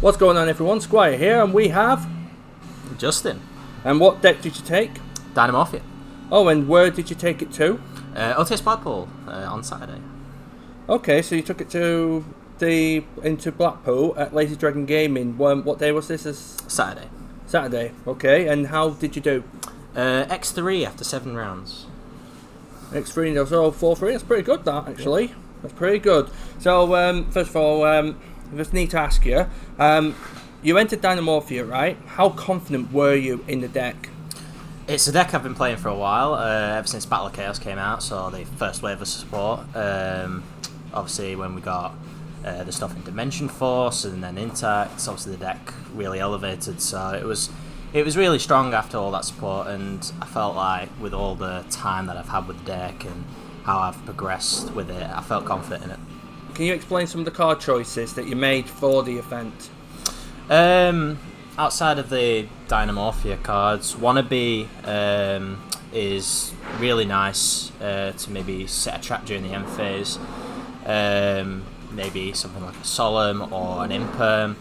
What's going on, everyone? Squire here, and we have... Justin. And what deck did you take? Dinomorphia. Oh, and where did you take it to? OTS Blackpool on Saturday. Okay, so you took it to into Blackpool at Lazy Dragon Gaming. What day was this? Saturday. Saturday, okay. And how did you do? X3 after 7 rounds. X3, so 4-3. That's pretty good, that, actually. Yeah. That's pretty good. So, first of all, I just need to ask you, you entered Dinomorphia, right? How confident were you in the deck? It's a deck I've been playing for a while, ever since Battle of Chaos came out, so the first wave of support. Obviously, when we got the stuff in Dimension Force and then Intact, obviously the deck really elevated, so it was really strong after all that support, and I felt like with all the time that I've had with the deck and how I've progressed with it, I felt confident in it. Can you explain some of the card choices that you made for the event? Outside of the Dinomorphia cards, Wannabe is really nice to maybe set a trap during the end phase. Maybe something like a Solemn or an Imperm,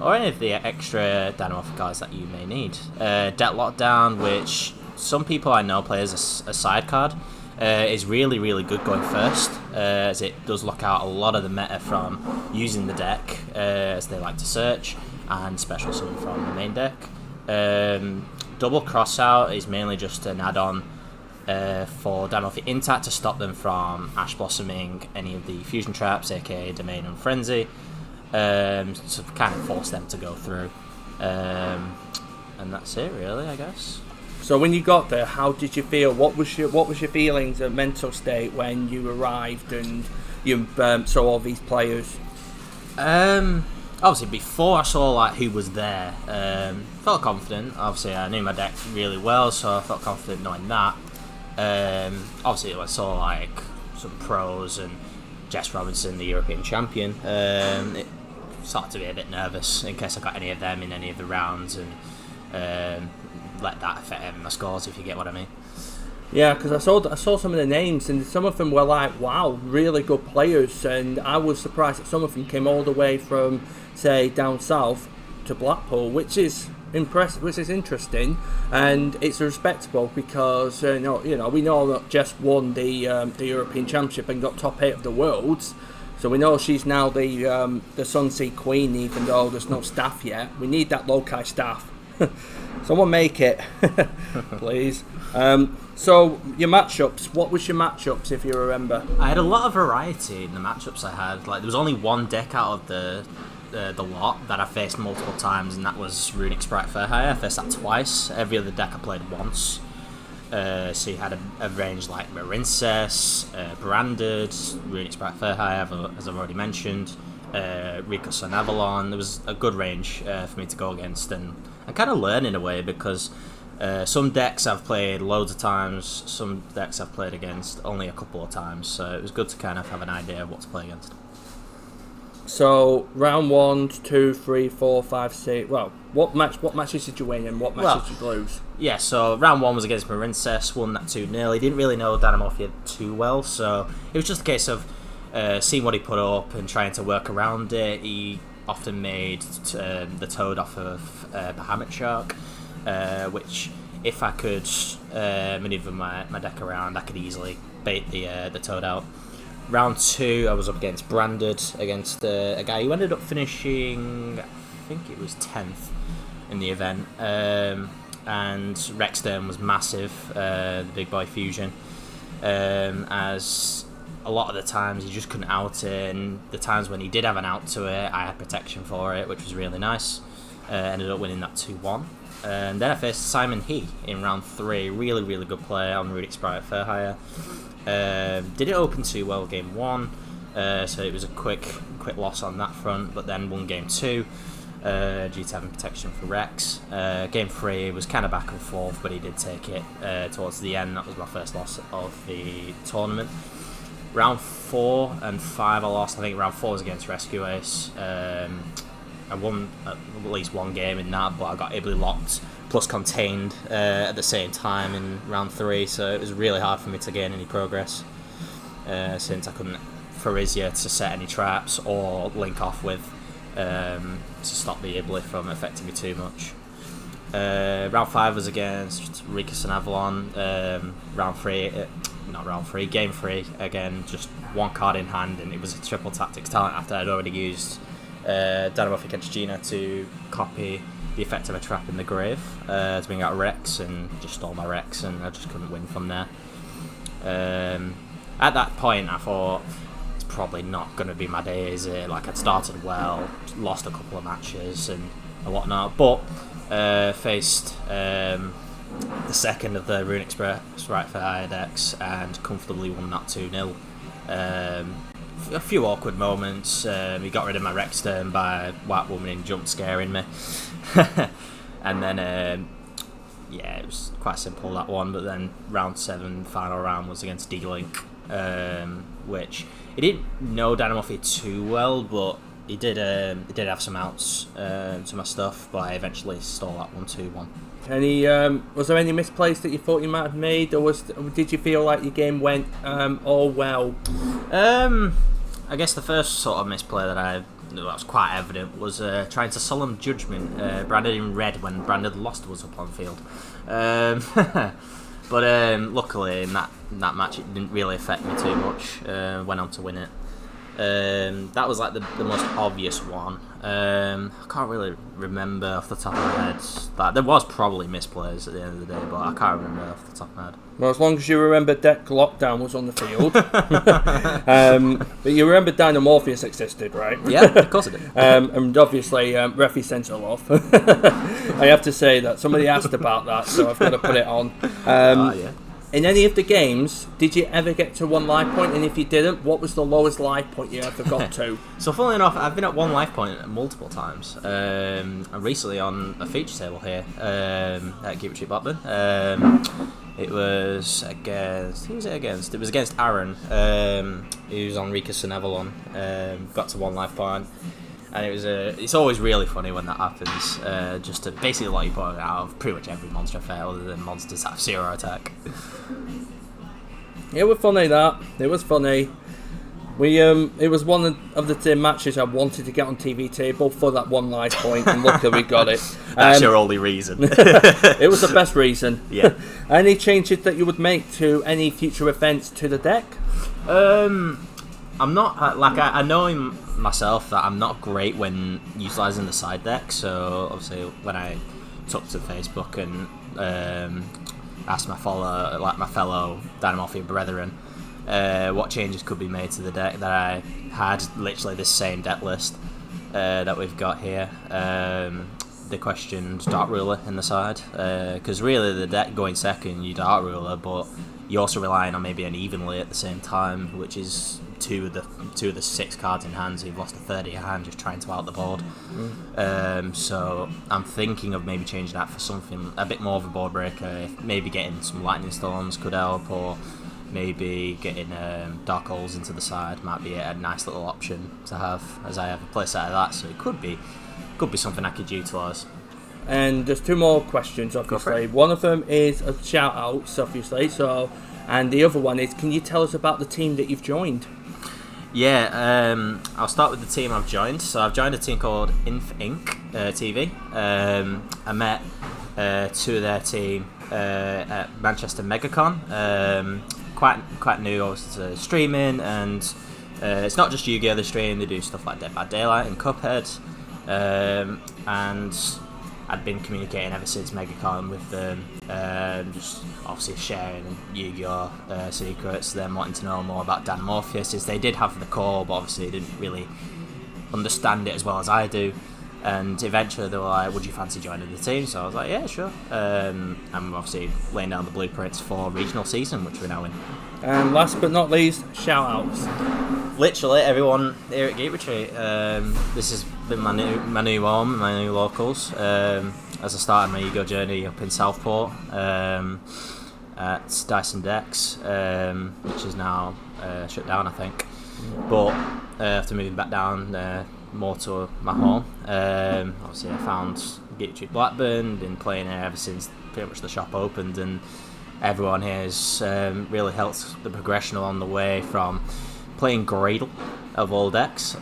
or any of the extra Dinomorphia cards that you may need. Deck Lockdown, which some people I know play as a side card, is really, really good going first, as it does lock out a lot of the meta from using the deck, as they like to search, and special summon from the main deck. Double Crossout is mainly just an add-on for Dinomorphia Intact to stop them from Ash Blossoming any of the fusion traps, aka Domain and Frenzy, to kind of force them to go through. And that's it, really, I guess. So when you got there, how did you feel? What was your feelings and mental state when you arrived and you saw all these players? Obviously, before I saw like who was there, felt confident. Obviously, I knew my deck really well, so I felt confident knowing that. Obviously, I saw like some pros and Jess Robinson, the European champion. It started to be a bit nervous in case I got any of them in any of the rounds, and let that affect my scores, if you get what I mean. Yeah, because I saw some of the names, and some of them were like, wow, really good players, and I was surprised that some of them came all the way from, say, down south to Blackpool, which is impressive, which is interesting, and it's respectable because you know we know that Jess won the European Championship and got top 8 of the Worlds, so we know she's now the Sunsea Queen, even though there's no staff yet. We need that Lokai staff. Someone make it, please. So your matchups, what was your matchups, if you remember? I had a lot of variety in the matchups I had. Like, there was only one deck out of the lot that I faced multiple times, and that was Runic Sprite Fairhire. I faced that twice. Every other deck I played once. So you had a range like Marincess, Branded, Runic Sprite Fairhire, as I've already mentioned, Rika Sun Avalon. There was a good range for me to go against, and I kind of learn in a way because some decks I've played loads of times, some decks I've played against only a couple of times, so it was good to kind of have an idea of what to play against. So round 1, 2, 3, 4, 5, 6. Well, what matches did you win and what matches did you lose? Yeah, so round 1 was against Marincess, won that 2-0. He didn't really know Dinomorphia too well, so it was just a case of seeing what he put up and trying to work around it. He often made the Toad off of Bahamut Shark, which if I could maneuver my deck around, I could easily bait the Toad out. Round 2, I was up against Branded, against a guy who ended up finishing, I think it was 10th in the event, and Rexstern was massive, the big boy fusion, as a lot of the times he just couldn't out it, and the times when he did have an out to it, I had protection for it, which was really nice. Ended up winning that 2-1. And then I faced Simon He in round 3. Really, really good player on Runic Sprite Fairhire. Didn't open too well game 1, so it was a quick loss on that front, but then won game 2 due to having protection for Rex. Game 3 was kind of back and forth, but he did take it towards the end. That was my first loss of the tournament. Round 4 and 5 I lost. I think round 4 was against Rescue Ace. I won at least one game in that, but I got ably locked plus contained at the same time in round 3, so it was really hard for me to gain any progress since I couldn't Pharizia to set any traps or link off with to stop the Iblis from affecting me too much. Round 5 was against Ricus and Avalon. Game 3 again, just one card in hand, and it was a triple tactics talent after I'd already used Dinomorphia against Gina to copy the effect of a trap in the grave to bring out Rex, and just stole my Rex, and I just couldn't win from there. At that point I thought, it's probably not going to be my day, is it? Like, I'd started well, lost a couple of matches and whatnot, but faced the second of the Rune Express right for higher decks and comfortably won that 2-0. A few awkward moments. He got rid of my Rex turn by White Woman in jump scaring me. And then it was quite simple, that one. But then round 7, final round, was against D-Link, which he didn't know Dinomorphia too well, but he did have some outs to my stuff, but I eventually stole that 1-2-1. Was there any misplays that you thought you might have made, or did you feel like your game went all well? I guess the first sort of misplay that was quite evident was trying to solemn judgment branded in red when Branded Lost was up on field. But luckily in that match it didn't really affect me too much. Went on to win it. That was like the most obvious one. I can't really remember off the top of my head. That there was probably misplays at the end of the day, but I can't remember off the top of my head. Well, as long as you remember Deck Lockdown was on the field. But you remember Dinomorphius existed, right? Yeah, of course I did. And obviously, Refi sent it off. I have to say that somebody asked about that, so I've got to put it on. Yeah. In any of the games, did you ever get to 1 life point? And if you didn't, what was the lowest life point you ever got to? So funnily enough, I've been at 1 life point multiple times. And recently on a feature table here at Geek Retreat Blackpool. It was against... Who was it against? It was against Aaron, who was on Ricus and Avalon. Got to 1 life point. And it's always really funny when that happens, just to basically let you point out of pretty much every monster fail other than monsters that have 0 attack. It was funny, that. It was funny. It was one of the matches I wanted to get on TV table for that 1 life point, and luckily we got it. That's your only reason. It was the best reason. Yeah. Any changes that you would make to any future events to the deck? I'm not, I know myself that I'm not great when utilising the side deck, so obviously when I took to Facebook and asked my fellow Dinomorphia brethren what changes could be made to the deck, that I had literally this same deck list that we've got here. They questioned Dark Ruler in the side, because really the deck going second, you Dark Ruler, but you're also relying on maybe an Evenly at the same time, which is two of the 6 cards in hand, so you've lost a third of your hand just trying to out the board. So I'm thinking of maybe changing that for something a bit more of a board breaker. Maybe getting some Lightning Storms could help, or maybe getting Dark Holes into the side might be a nice little option to have, as I have a playset of that, so it could be something I could utilise. And there's 2 more questions, obviously. One of them is a shout outs, obviously, and the other one is, can you tell us about the team that you've joined? Yeah, I'll start with the team I've joined. So I've joined a team called Inf Inc. TV. I met 2 of their team at Manchester MegaCon. Quite new, obviously, to streaming, and it's not just Yu-Gi-Oh! They stream. They do stuff like Dead by Daylight and Cuphead, and I'd been communicating ever since MegaCon with them, just obviously sharing Yu-Gi-Oh! Secrets, them wanting to know more about Dinomorphia, since they did have the core, but obviously they didn't really understand it as well as I do. And eventually they were like, would you fancy joining the team? So I was like, yeah, sure. I'm obviously laying down the blueprints for regional season, which we're now in. And last but not least, shout outs. Literally everyone here at Geek Retreat. This has been my new home, my new locals. As I started my Yu-Gi-Oh! Journey up in Southport at Dyson Decks, which is now shut down, I think. But after moving back down more to my home, obviously I found Geek Retreat Blackburn, been playing here ever since pretty much the shop opened, and everyone here has really helped the progression along the way, from playing Gradle of all decks, up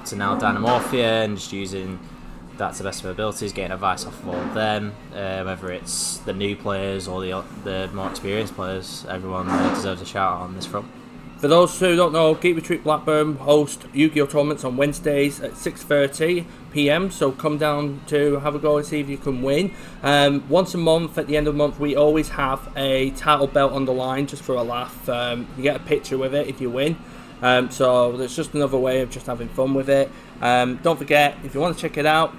to now Dinomorphia, and just using that to the best of my abilities, getting advice off of all of them, whether it's the new players or the more experienced players. Everyone deserves a shout out on this front. For those who don't know, Geek Retreat Blackburn host Yu-Gi-Oh! Tournaments on Wednesdays at 6:30 PM, so come down to have a go and see if you can win. Once a month, at the end of the month, we always have a title belt on the line just for a laugh. You get a picture with it if you win. So there's just another way of just having fun with it. Don't forget, if you want to check it out,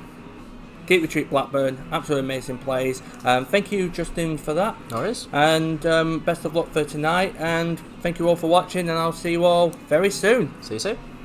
Geek Retreat Blackburn, absolutely amazing plays. Thank you, Justin, for that. No worries. And best of luck for tonight. And thank you all for watching, and I'll see you all very soon. See you soon.